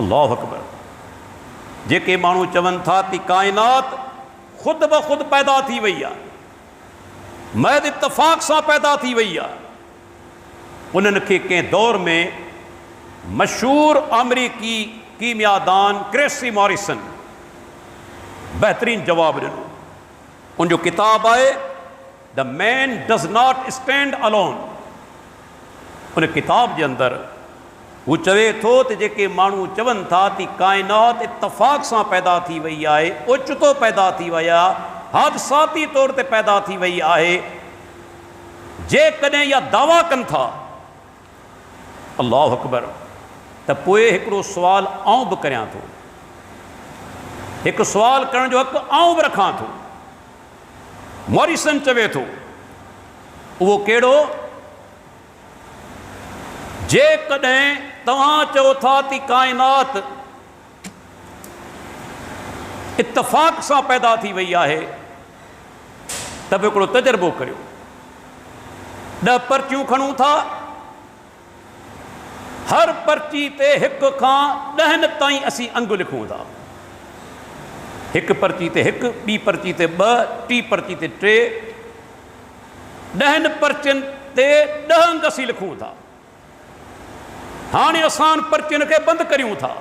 अल्लाहु अकबर। जेके माण्हू चवनि था कि काइनात ख़ुद ब ख़ुदि पैदा थी वई आहे, महज इत्तफ़ाक़ सां पैदा थी वई आहे, उन्हनि खे कंहिं दौर में मशहूर अमरीकी कीमियादान क्रेसी मॉरिसन बहितरीन जवाब ॾिनो। उनजो किताब आहे the man does not stand alone. उन किताब जे अंदरि हू चवे थो त जेके माण्हू चवनि था कि काइनात इत्तफ़ाक़ सां पैदा थी वई आहे, ओचितो पैदा थी वई आहे, हादसाती तौर ते पैदा थी वई आहे, जेकॾहिं इहा दावा कनि था, अल्लाहु अकबर, त पोइ हिकिड़ो सुवाल आउं बि करियां थो, हिकु सुवाल करण जो हक़ आउं बि रखां थो। मॉरिसन चवे थो, उहो कहिड़ो? जेकॾहिं तव्हां चओ था कि काइनात इत्तफ़ाक़ सां पैदा थी वई आहे, त बि हिकिड़ो तजुर्बो करियो। 10 पर्चियूं खणूं था, हर पर्ची ते 1 खां 10 ताईं असीं अंग लिखूं था। 1 पर्ची ते 1, ॿी पर्ची ते 2, टी पर्ची ते 3, 10 पर्चियुनि ते 10 अंग असीं लिखूं था। हाणे असां पर्चियुनि खे बंदि करियूं था।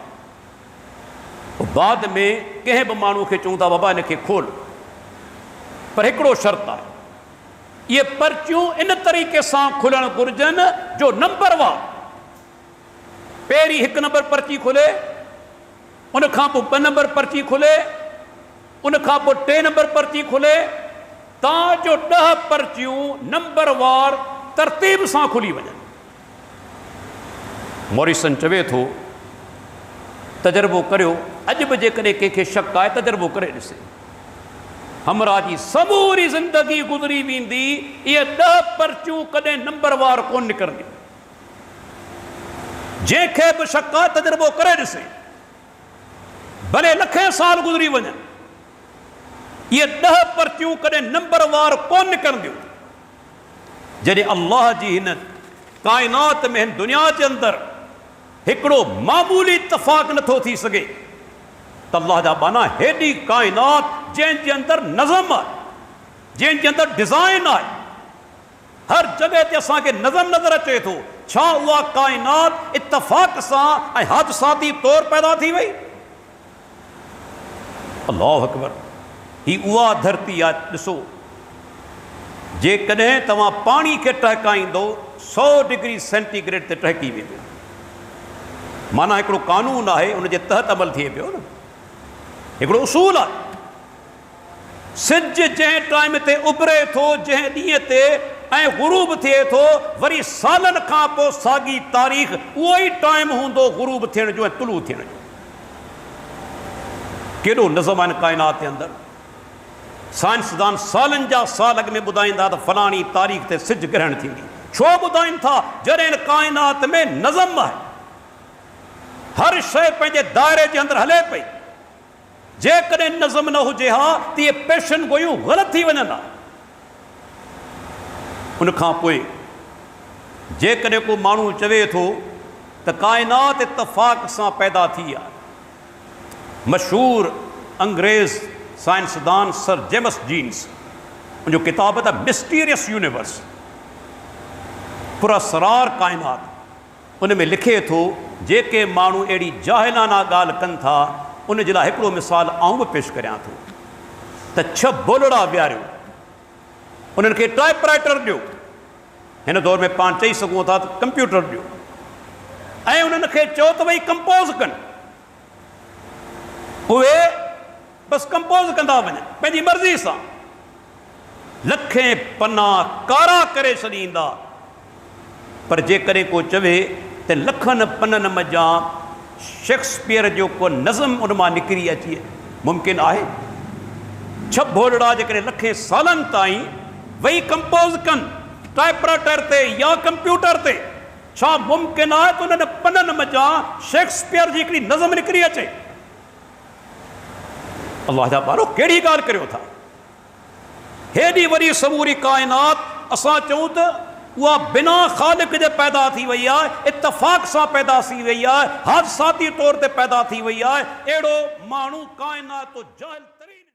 बाद में कंहिं बि माण्हू खे चऊं था बाबा हिन खे खोल, पर हिकिड़ो शर्त आहे, इहे पर्चियूं इन तरीक़े सां खुलणु घुरिजनि जो नंबरवार पहिरीं 1 नंबर पर्ची खुले, उन खां पोइ 2 नंबर पर्ची खुले, उन खां पोइ 3 नंबर पर्ची खुले, ताजो 10 पर्चियूं नंबरवार तरतीब सां खुली वञनि। मॉरिसन चवे थो, तजुर्बो करियो, अॼु बि जेकॾहिं कंहिंखे शक आहे तजुर्बो करे ॾिसे। हमरा जी समूरी ज़िंदगी गुज़री वेंदी, इहे 10 पर्चियूं कॾहिं नंबरवार कोन निकिरंदियूं। जंहिंखे बि शक आहे तजुर्बो करे ॾिसे, भले लखे साल गुज़री वञनि, इहे 10 पर्चियूं कॾहिं नंबरवार कोन निकिरंदियूं। जॾहिं अल्लाह जी हिन काइनात में, हिन दुनिया जे अंदरि हिकिड़ो मामूली इत्तफ़ाक़ नथो थी सघे, त अल्लाह जा माना हेॾी काइनात जंहिंजे अंदरि नज़म आहे, जंहिंजे अंदरि डिज़ाइन आहे, हर जॻह ते असांखे नज़म नज़र अचे थो। छा उहा काइनात इत्तफ़ाक़ सां ऐं हादसाती तौर पैदा थी वई? अल्लाहु अकबर। ही उहा धरती आहे, ॾिसो, जेकॾहिं तव्हां पाणी खे टहिकाईंदो 100 डिग्री सेंटीग्रेड ते टहिकी वेंदो। माना हिकिड़ो कानून आहे, उनजे तहत अमल थिए पियो न, हिकिड़ो उसूल आहे। सिज जंहिं टाइम ते उभरे थो, जंहिं ॾींहं ते ऐं ग़ुरूब थिए थो, वरी सालनि खां पोइ साॻी तारीख़ उहो ई टाइम हूंदो ग़ुरूब थियण जो ऐं तुलू थियण जो। केॾो नज़म आहिनि काइनात जे अंदरि। साइंसदान सालनि जा साल अॻु में ॿुधाईंदा त फलाणी तारीख़ ते सिज ग्रहण थींदी। छो ॿुधाइनि था? जॾहिं काइनात में नज़म आहे, हर शइ पंहिंजे दायरे जे अंदरि हले पई। जेकॾहिं नज़म न हुजे हा त इहे पेशन गोयूं ग़लति थी वञनि हा। उनखां पोइ जेकॾहिं को माण्हू चवे थो त काइनात इत्तफ़ाक़ सां पैदा थी आहे, मशहूर अंग्रेज़ साइंसदान सर जेम्स जीन्स, उनजो किताब आहे द मिस्टीरियस यूनिवर्स, पुरअसरार काइनात, उन में लिखे थो, जेके माण्हू अहिड़ी जाहिलाना ॻाल्हि कनि था, उन जे लाइ हिकिड़ो मिसाल आउं बि पेश करियां थो त 6 बोलड़ा विहारियो, उन्हनि खे टाइपराइटर ॾियो, हिन दौर में पाण चई सघूं था त कंप्यूटर ॾियो, ऐं उन्हनि खे चओ त भई कंपोज़ कनि। उहे बसि कंपोज़ कंदा वञनि पंहिंजी मर्ज़ी सां, लखें पना कारा करे छॾींदा। पर जेकॾहिं को चवे त लखनि पननि मज़ा शेक्सपियर जो को नज़म उन मां निकिरी अचे, मुमकिन आहे? 6 बोलड़ा जेकॾहिं लखें सालनि ताईं वेही कंपोज़ कनि टाइपराइटर ते या कंप्यूटर ते, छा मुमकिन आहे त उन्हनि पननि मज़ा शेक्सपियर जी हिकिड़ी नज़म निकिरी अचे? अल्लाह जा ॿारो, कहिड़ी ॻाल्हि करियो था? हेॾी वॾी समूरी काइनात, असां चऊं त उहा बिना ख़ालिक जे पैदा थी वई आहे, इत्तफ़ाक़ सां पैदा थी वई आहे, हादसाती तौर ते पैदा थी वई आहे। अहिड़ो माण्हू काइनात जो जाहिल